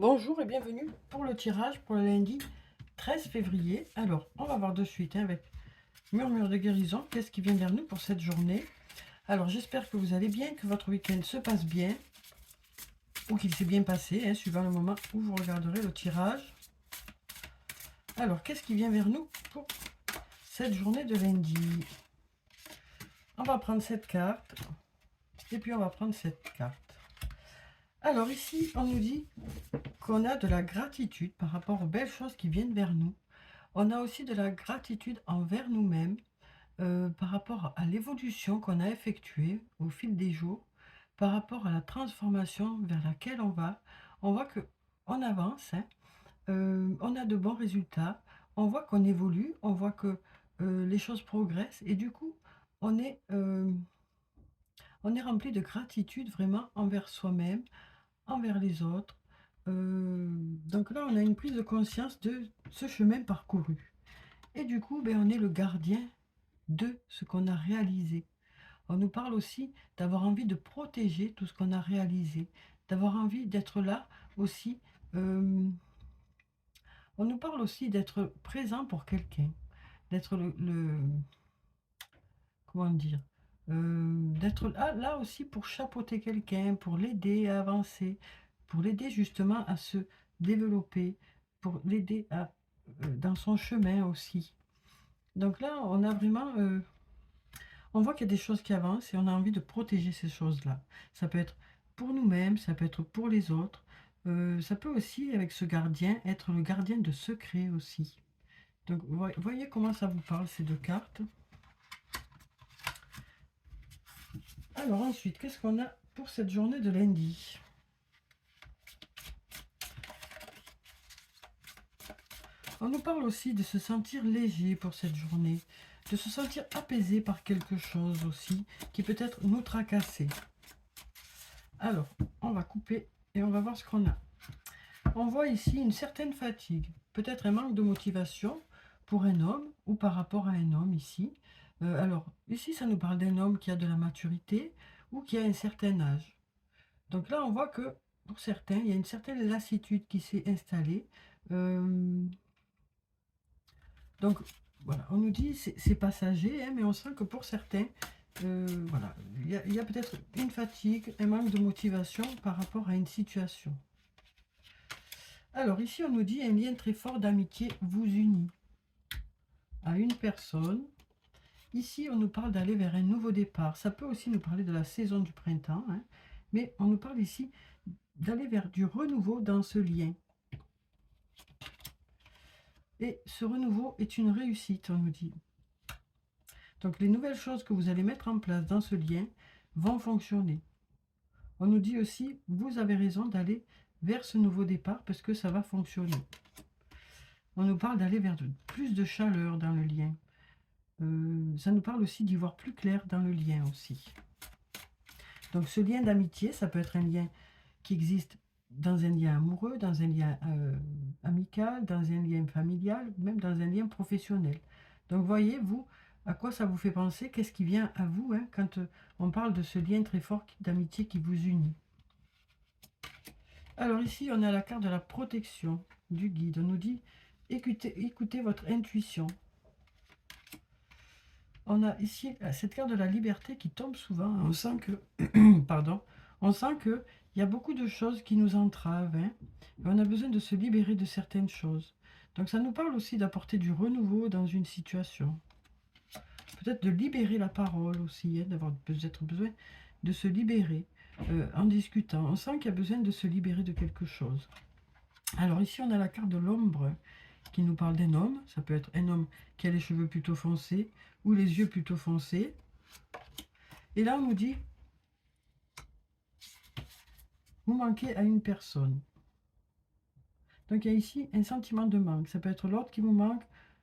Bonjour et bienvenue pour le tirage pour le lundi 13 février. Alors, on va voir de suite avec Murmure de guérison, qu'est-ce qui vient vers nous pour cette journée. Alors, j'espère que vous allez bien, que votre week-end se passe bien, ou qu'il s'est bien passé, suivant le moment où vous regarderez le tirage. Alors, qu'est-ce qui vient vers nous pour cette journée de lundi? On va prendre cette carte, et puis on va prendre cette carte. Alors ici, on nous dit qu'on a de la gratitude par rapport aux belles choses qui viennent vers nous. On a aussi de la gratitude envers nous-mêmes par rapport à l'évolution qu'on a effectuée au fil des jours, par rapport à la transformation vers laquelle on va. On voit qu'on avance, on a de bons résultats, on voit qu'on évolue, on voit que les choses progressent et du coup, on est, euh, on est rempli de gratitude vraiment envers soi-même, envers les autres. Donc là, on a une prise de conscience de ce chemin parcouru. Et du coup, ben, on est le gardien de ce qu'on a réalisé. On nous parle aussi d'avoir envie de protéger tout ce qu'on a réalisé, d'avoir envie d'être là aussi. euh, on nous parle aussi d'être présent pour quelqu'un, d'être comment dire, d'être là aussi pour chapeauter quelqu'un, pour l'aider à avancer, pour l'aider justement à se développer, pour l'aider dans son chemin aussi. Donc là, on a vraiment on voit qu'il y a des choses qui avancent et on a envie de protéger ces choses-là. Ça peut être pour nous-mêmes, ça peut être pour les autres. Ça peut aussi, avec ce gardien, être le gardien de secrets aussi. Donc, voyez comment ça vous parle, ces deux cartes. Alors ensuite, qu'est-ce qu'on a pour cette journée de lundi? On nous parle aussi de se sentir léger pour cette journée, de se sentir apaisé par quelque chose aussi, qui peut-être nous tracasser. Alors, on va couper et on va voir ce qu'on a. On voit ici une certaine fatigue, peut-être un manque de motivation pour un homme ou par rapport à un homme ici. Alors, ici, ça nous parle d'un homme qui a de la maturité ou qui a un certain âge. Donc là, on voit que pour certains, il y a une certaine lassitude qui s'est installée. Euh, donc, voilà, on nous dit c'est passager, mais on sent que pour certains, voilà, il y a peut-être une fatigue, un manque de motivation par rapport à une situation. Alors ici, on nous dit un lien très fort d'amitié vous unit à une personne. Ici, on nous parle d'aller vers un nouveau départ. Ça peut aussi nous parler de la saison du printemps, mais on nous parle ici d'aller vers du renouveau dans ce lien. Et ce renouveau est une réussite, on nous dit. Donc les nouvelles choses que vous allez mettre en place dans ce lien vont fonctionner. On nous dit aussi, vous avez raison d'aller vers ce nouveau départ parce que ça va fonctionner. On nous parle d'aller vers plus de chaleur dans le lien. Ça nous parle aussi d'y voir plus clair dans le lien aussi. Donc ce lien d'amitié, ça peut être un lien qui existe dans un lien amoureux, dans un lien amical, dans un lien familial, même dans un lien professionnel. Donc voyez, vous, à quoi ça vous fait penser, qu'est-ce qui vient à vous quand on parle de ce lien très fort d'amitié qui vous unit. Alors ici, on a la carte de la protection du guide. On nous dit, écoutez votre intuition. On a ici cette carte de la liberté qui tombe souvent. On sent que, pardon, on sent que il y a beaucoup de choses qui nous entravent. Et on a besoin de se libérer de certaines choses. Donc ça nous parle aussi d'apporter du renouveau dans une situation. Peut-être de libérer la parole aussi, d'avoir peut-être besoin de se libérer en discutant. On sent qu'il y a besoin de se libérer de quelque chose. Alors ici, on a la carte de l'ombre qui nous parle d'un homme. Ça peut être un homme qui a les cheveux plutôt foncés ou les yeux plutôt foncés. Et là, on nous dit, vous manquez à une personne. Donc, il y a ici un sentiment de manque. Ça peut être l'autre qui vous manque,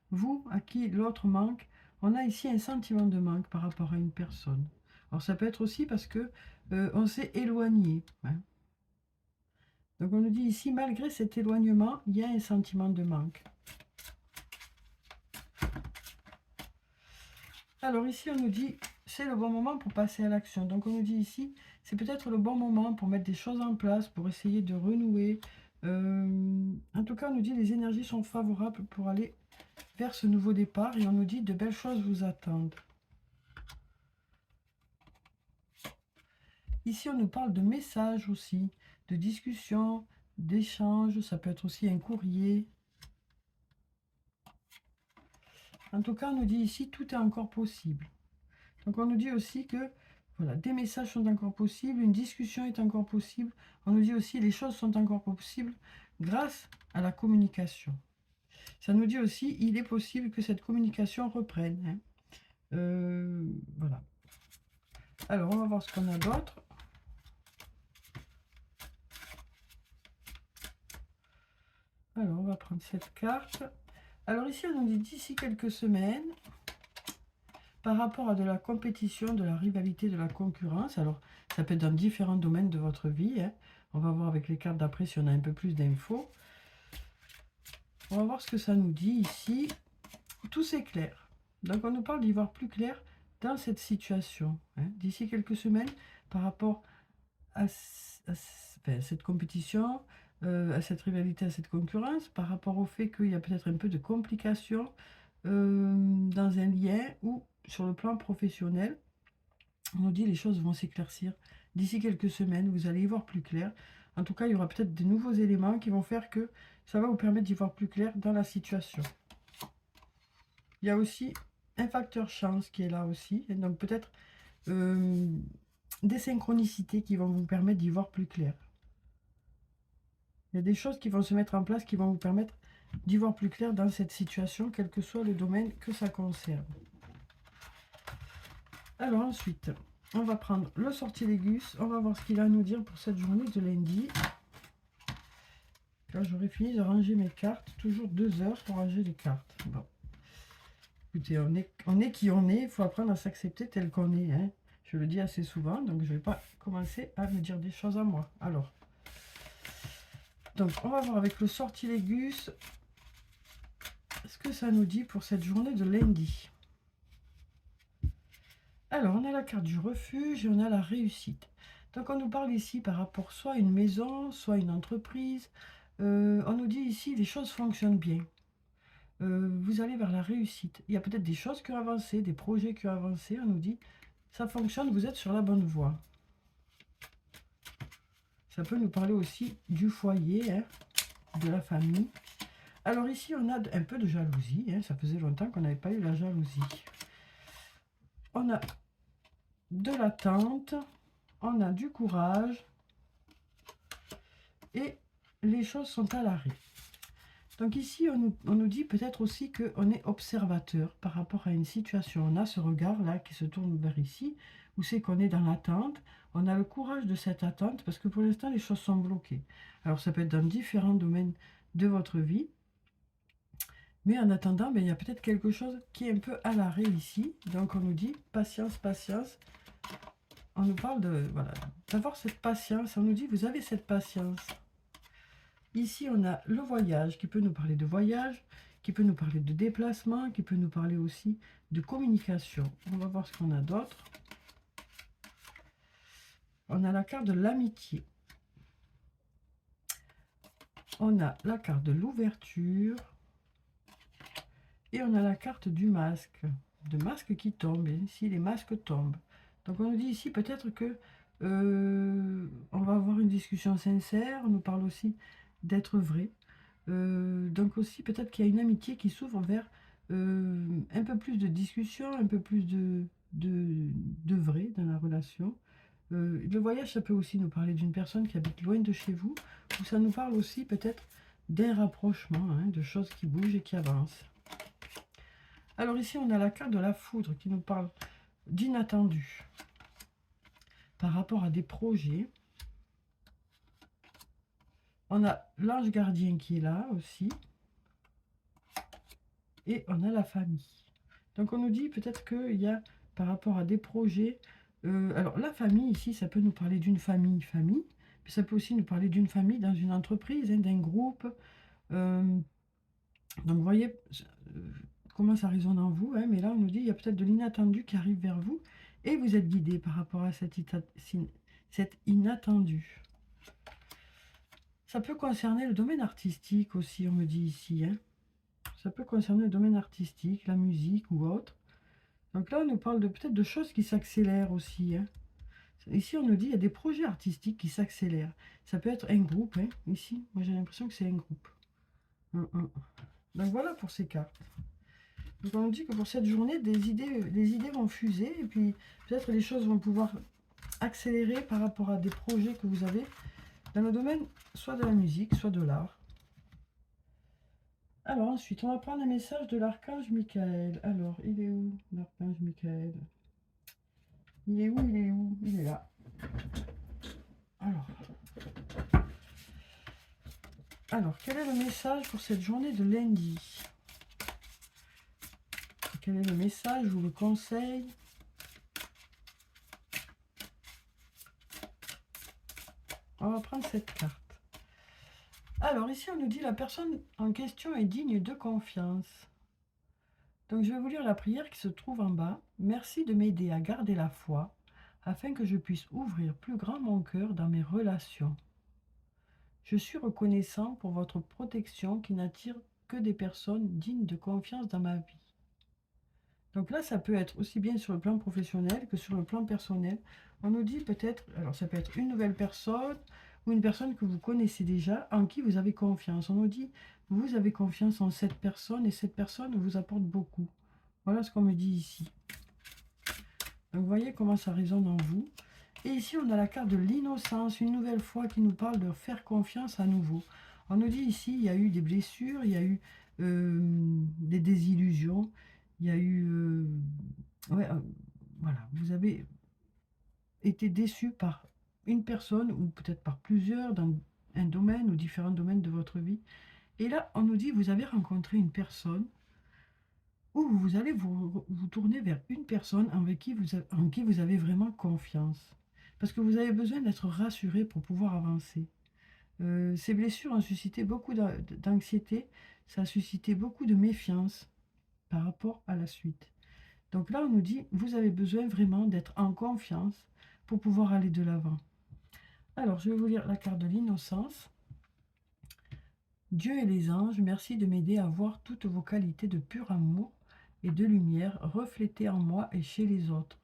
vous à qui l'autre manque. On a ici un sentiment de manque par rapport à une personne. Alors, ça peut être aussi parce que on s'est éloigné. Donc, on nous dit ici, malgré cet éloignement, il y a un sentiment de manque. Alors ici, on nous dit, c'est le bon moment pour passer à l'action. Donc on nous dit ici, c'est peut-être le bon moment pour mettre des choses en place, pour essayer de renouer, En tout cas, on nous dit les énergies sont favorables pour aller vers ce nouveau départ et on nous dit de belles choses vous attendent. Ici, on nous parle de messages aussi, de discussions, d'échanges, ça peut être aussi un courrier. En tout cas, on nous dit ici, tout est encore possible. Donc, on nous dit aussi que voilà, des messages sont encore possibles, une discussion est encore possible. On nous dit aussi, les choses sont encore possibles grâce à la communication. Ça nous dit aussi, il est possible que cette communication reprenne. Hein. Voilà. Alors, on va voir ce qu'on a d'autre. Alors, on va prendre cette carte. Alors ici, on nous dit d'ici quelques semaines, par rapport à de la compétition, de la rivalité, de la concurrence, alors ça peut être dans différents domaines de votre vie. Hein. On va voir avec les cartes d'après si on a un peu plus d'infos. On va voir ce que ça nous dit ici. Tout s'éclaire. Donc on nous parle d'y voir plus clair dans cette situation. Hein. D'ici quelques semaines, par rapport à cette compétition, à cette rivalité, à cette concurrence, par rapport au fait qu'il y a peut-être un peu de complications dans un lien ou sur le plan professionnel, on nous dit les choses vont s'éclaircir. D'ici quelques semaines, vous allez y voir plus clair. En tout cas, il y aura peut-être de nouveaux éléments qui vont faire que ça va vous permettre d'y voir plus clair dans la situation. Il y a aussi un facteur chance qui est là aussi. Et donc peut-être des synchronicités qui vont vous permettre d'y voir plus clair. Il y a des choses qui vont se mettre en place qui vont vous permettre d'y voir plus clair dans cette situation, quel que soit le domaine que ça concerne. Alors ensuite, on va prendre le sortilègus. On va voir ce qu'il a à nous dire pour cette journée de lundi. Quand j'aurai fini de ranger mes cartes, toujours 2 heures pour ranger les cartes. Bon. Écoutez, on est qui on est. Il faut apprendre à s'accepter tel qu'on est. Hein. Je le dis assez souvent, donc je ne vais pas commencer à me dire des choses à moi. Alors, donc on va voir avec le sortilègus ce que ça nous dit pour cette journée de lundi. Alors, on a la carte du refuge et on a la réussite. Donc, on nous parle ici par rapport soit à une maison, soit à une entreprise. On nous dit ici, les choses fonctionnent bien. Vous allez vers la réussite. Il y a peut-être des choses qui ont avancé, des projets qui ont avancé. On nous dit, ça fonctionne, vous êtes sur la bonne voie. Ça peut nous parler aussi du foyer, hein, de la famille. Alors ici, on a un peu de jalousie. Hein, ça faisait longtemps qu'on n'avait pas eu la jalousie. On a de l'attente, on a du courage et les choses sont à l'arrêt. Donc ici, on nous dit peut-être aussi qu'on est observateur par rapport à une situation. On a ce regard-là qui se tourne vers ici, où c'est qu'on est dans l'attente. On a le courage de cette attente parce que pour l'instant, les choses sont bloquées. Alors ça peut être dans différents domaines de votre vie. Mais en attendant, il y a peut-être quelque chose qui est un peu à l'arrêt ici. Donc on nous dit patience, patience. On nous parle de voilà, d'avoir cette patience. On nous dit vous avez cette patience. Ici, on a le voyage qui peut nous parler de voyage, qui peut nous parler de déplacement, qui peut nous parler aussi de communication. On va voir ce qu'on a d'autre. On a la carte de l'amitié. On a la carte de l'ouverture. Et on a la carte du masque. De masque qui tombe. Et ici, les masques tombent. Donc, on nous dit ici peut-être que on va avoir une discussion sincère. On nous parle aussi d'être vrai. Donc aussi, peut-être qu'il y a une amitié qui s'ouvre vers un peu plus de discussion, un peu plus de vrai dans la relation. Le voyage, ça peut aussi nous parler d'une personne qui habite loin de chez vous, ou ça nous parle aussi peut-être d'un rapprochement, hein, de choses qui bougent et qui avancent. Alors ici, on a la carte de la foudre qui nous parle d'inattendu par rapport à des projets. On a l'ange gardien qui est là aussi. Et on a la famille. Donc on nous dit peut-être qu'il y a par rapport à des projets. Alors la famille ici, ça peut nous parler d'une famille, puis ça peut aussi nous parler d'une famille dans une entreprise, hein, d'un groupe. Donc vous voyez comment ça résonne en vous, hein, mais là on nous dit il y a peut-être de l'inattendu qui arrive vers vous et vous êtes guidé par rapport à cet inattendu. Ça peut concerner le domaine artistique aussi, on me dit ici. Hein. Ça peut concerner le domaine artistique, la musique ou autre. Donc là, on nous parle de peut-être de choses qui s'accélèrent aussi. Hein. Ici, on nous dit qu'il y a des projets artistiques qui s'accélèrent. Ça peut être un groupe. Hein. Ici, moi j'ai l'impression que c'est un groupe. Donc voilà pour ces cartes. Donc on nous dit que pour cette journée, les idées vont fuser. Et puis peut-être les choses vont pouvoir accélérer par rapport à des projets que vous avez dans le domaine soit de la musique, soit de l'art. Alors ensuite, on va prendre un message de l'archange Michael. Alors, il est où l'archange Michael? Il est où? Il est où? Il est là. Alors, quel est le message pour cette journée de lundi? Quel est le message ou le conseil? On va prendre cette carte. Alors ici, on nous dit la personne en question est digne de confiance. Donc je vais vous lire la prière qui se trouve en bas. Merci de m'aider à garder la foi afin que je puisse ouvrir plus grand mon cœur dans mes relations. Je suis reconnaissant pour votre protection qui n'attire que des personnes dignes de confiance dans ma vie. Donc là, ça peut être aussi bien sur le plan professionnel que sur le plan personnel. On nous dit peut-être, alors ça peut être une nouvelle personne ou une personne que vous connaissez déjà, en qui vous avez confiance. On nous dit, vous avez confiance en cette personne et cette personne vous apporte beaucoup. Voilà ce qu'on me dit ici. Donc vous voyez comment ça résonne en vous. Et ici, on a la carte de l'innocence, une nouvelle fois qui nous parle de faire confiance à nouveau. On nous dit ici, il y a eu des blessures, il y a eu des désillusions, il y a eu... voilà, vous avez été déçu par une personne ou peut-être par plusieurs dans un domaine ou différents domaines de votre vie. Et là, on nous dit, vous avez rencontré une personne où vous allez vous tourner vers une personne en qui vous avez vraiment confiance. Parce que vous avez besoin d'être rassuré pour pouvoir avancer. Ces blessures ont suscité beaucoup d'anxiété, ça a suscité beaucoup de méfiance par rapport à la suite. Donc là, on nous dit, vous avez besoin vraiment d'être en confiance pour pouvoir aller de l'avant. Alors, je vais vous lire la carte de l'innocence. Dieu et les anges, merci de m'aider à voir toutes vos qualités de pur amour et de lumière reflétées en moi et chez les autres.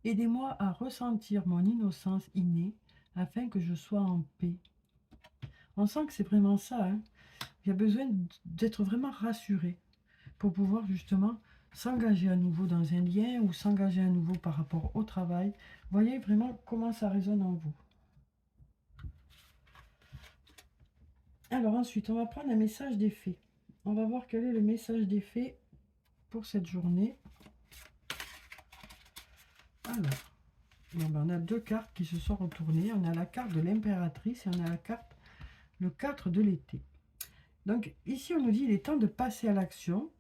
Aidez-moi à ressentir mon innocence innée afin que je sois en paix. On sent que c'est vraiment ça. Hein. Il y a besoin d'être vraiment rassuré pour pouvoir justement s'engager à nouveau dans un lien ou s'engager à nouveau par rapport au travail. Voyez vraiment comment ça résonne en vous. Alors ensuite, on va prendre un message des fées. On va voir quel est le message des fées pour cette journée. Alors, on a deux cartes qui se sont retournées. On a la carte de l'impératrice et on a la carte, le 4 de l'été. Donc ici, on nous dit il est temps de passer à l'action.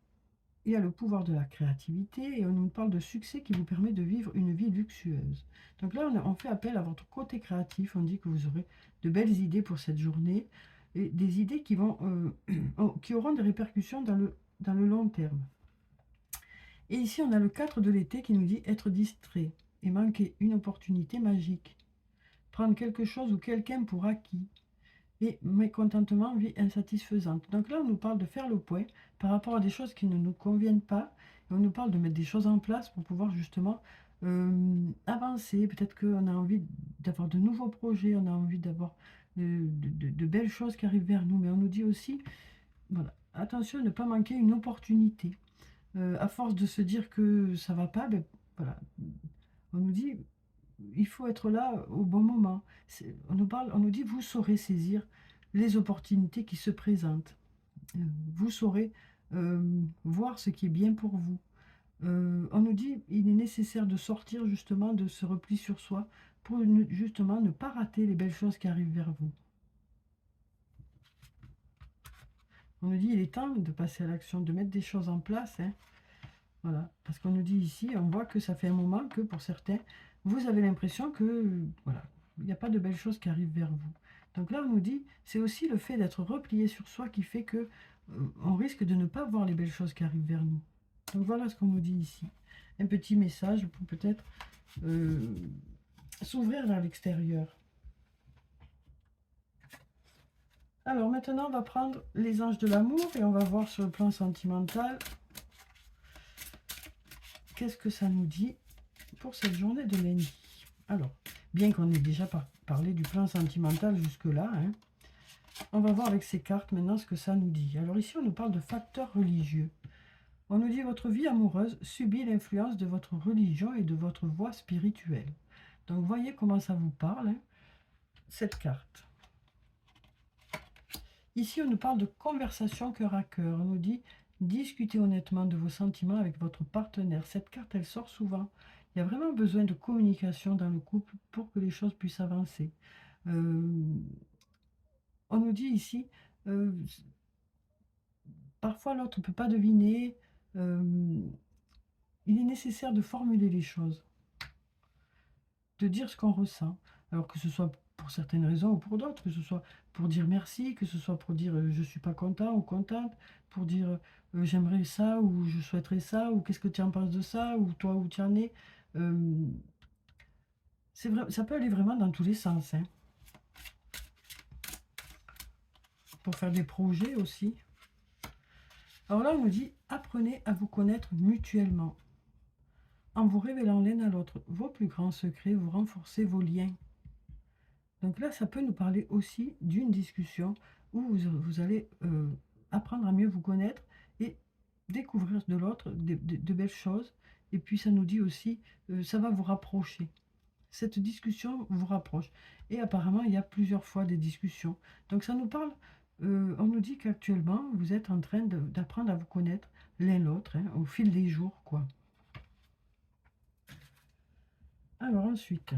Il y a le pouvoir de la créativité et on nous parle de succès qui vous permet de vivre une vie luxueuse. Donc là, on fait appel à votre côté créatif. On dit que vous aurez de belles idées pour cette journée et des idées qui auront des répercussions dans le long terme. Et ici, on a le 4 de l'été qui nous dit être distrait et manquer une opportunité magique. Prendre quelque chose ou quelqu'un pour acquis. Et mécontentement, vie insatisfaisante. Donc là, on nous parle de faire le point par rapport à des choses qui ne nous conviennent pas. Et on nous parle de mettre des choses en place pour pouvoir justement avancer. Peut-être qu'on a envie d'avoir de nouveaux projets, on a envie d'avoir de belles choses qui arrivent vers nous. Mais on nous dit aussi, voilà, attention à ne pas manquer une opportunité. À force de se dire que ça va pas, ben, voilà, on nous dit il faut être là au bon moment. On nous dit vous saurez saisir les opportunités qui se présentent. Vous saurez voir ce qui est bien pour vous. On nous dit il est nécessaire de sortir justement de ce repli sur soi pour justement ne pas rater les belles choses qui arrivent vers vous. On nous dit il est temps de passer à l'action, de mettre des choses en place. Hein. Voilà, parce qu'on nous dit ici, on voit que ça fait un moment que pour certains, vous avez l'impression que voilà, il n'y a pas de belles choses qui arrivent vers vous. Donc là, on nous dit, c'est aussi le fait d'être replié sur soi qui fait que on risque de ne pas voir les belles choses qui arrivent vers nous. Donc voilà ce qu'on nous dit ici. Un petit message pour peut-être s'ouvrir vers l'extérieur. Alors maintenant, on va prendre les anges de l'amour et on va voir sur le plan sentimental qu'est-ce que ça nous dit pour cette journée de lundi. Alors, bien qu'on ait déjà parlé du plan sentimental jusque-là, hein, on va voir avec ces cartes maintenant ce que ça nous dit. Alors ici, on nous parle de facteurs religieux. On nous dit votre vie amoureuse subit l'influence de votre religion et de votre voie spirituelle. Donc, voyez comment ça vous parle, hein, cette carte. Ici, on nous parle de conversation cœur à cœur. On nous dit discutez honnêtement de vos sentiments avec votre partenaire. Cette carte, elle sort souvent. Il y a vraiment besoin de communication dans le couple pour que les choses puissent avancer. On nous dit ici, parfois l'autre ne peut pas deviner. Il est nécessaire de formuler les choses, de dire ce qu'on ressent. Alors que ce soit pour certaines raisons ou pour d'autres, que ce soit pour dire merci, que ce soit pour dire je suis pas content ou contente, pour dire j'aimerais ça ou je souhaiterais ça, ou qu'est-ce que tu en penses de ça, ou toi où tu en es. C'est vrai, ça peut aller vraiment dans tous les sens, hein. Pour faire des projets aussi. Alors là, on nous dit apprenez à vous connaître mutuellement. En vous révélant l'un à l'autre vos plus grands secrets, vous renforcez vos liens. Donc là, ça peut nous parler aussi d'une discussion où vous allez apprendre à mieux vous connaître et découvrir de l'autre de belles choses. Et puis ça nous dit aussi, ça va vous rapprocher. Cette discussion vous rapproche. Et apparemment, il y a plusieurs fois des discussions. Donc ça nous parle, on nous dit qu'actuellement, vous êtes en train d'apprendre à vous connaître l'un l'autre, hein, au fil des jours, quoi. Alors ensuite,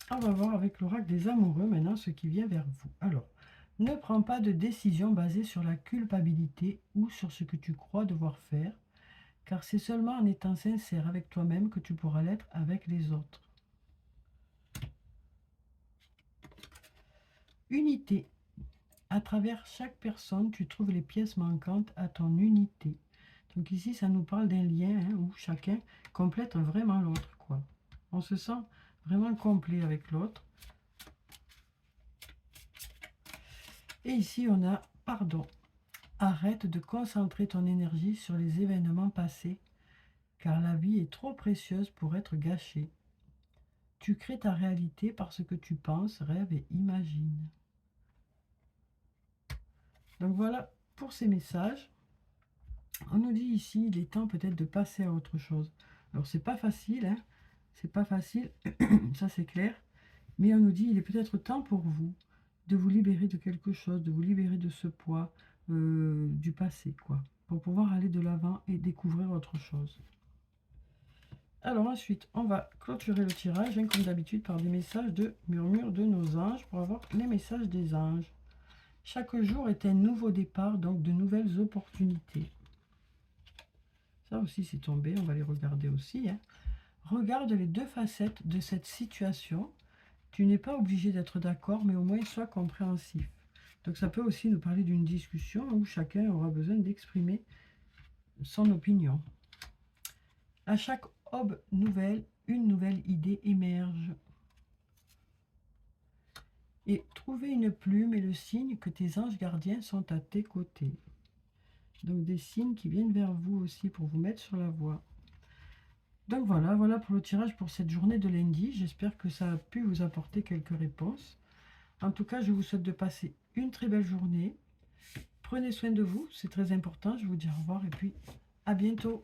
on va voir avec l'oracle des amoureux maintenant ce qui vient vers vous. Alors, ne prends pas de décision basée sur la culpabilité ou sur ce que tu crois devoir faire, car c'est seulement en étant sincère avec toi-même que tu pourras l'être avec les autres. Unité. À travers chaque personne, tu trouves les pièces manquantes à ton unité. Donc ici, ça nous parle d'un lien, hein, où chacun complète vraiment l'autre, quoi. On se sent vraiment complet avec l'autre. Et ici, on a pardon. Arrête de concentrer ton énergie sur les événements passés, car la vie est trop précieuse pour être gâchée. Tu crées ta réalité parce que tu penses, rêves et imagines. Donc voilà pour ces messages. On nous dit ici, il est temps peut-être de passer à autre chose. Alors c'est pas facile, hein, c'est pas facile, ça c'est clair. Mais on nous dit, il est peut-être temps pour vous de vous libérer de quelque chose, de vous libérer de ce poids du passé, quoi, pour pouvoir aller de l'avant et découvrir autre chose. Alors ensuite, on va clôturer le tirage, hein, comme d'habitude, par des messages de murmure de nos anges, pour avoir les messages des anges. Chaque jour est un nouveau départ, donc de nouvelles opportunités. Ça aussi, c'est tombé, on va les regarder aussi, hein. Regarde les deux facettes de cette situation. Tu n'es pas obligé d'être d'accord, mais au moins sois compréhensif. Donc ça peut aussi nous parler d'une discussion où chacun aura besoin d'exprimer son opinion. À chaque aube nouvelle, une nouvelle idée émerge. Et trouver une plume est le signe que tes anges gardiens sont à tes côtés. Donc des signes qui viennent vers vous aussi pour vous mettre sur la voie. Donc voilà pour le tirage pour cette journée de lundi. J'espère que ça a pu vous apporter quelques réponses. En tout cas, je vous souhaite de passer une très belle journée. Prenez soin de vous, c'est très important. Je vous dis au revoir et puis à bientôt.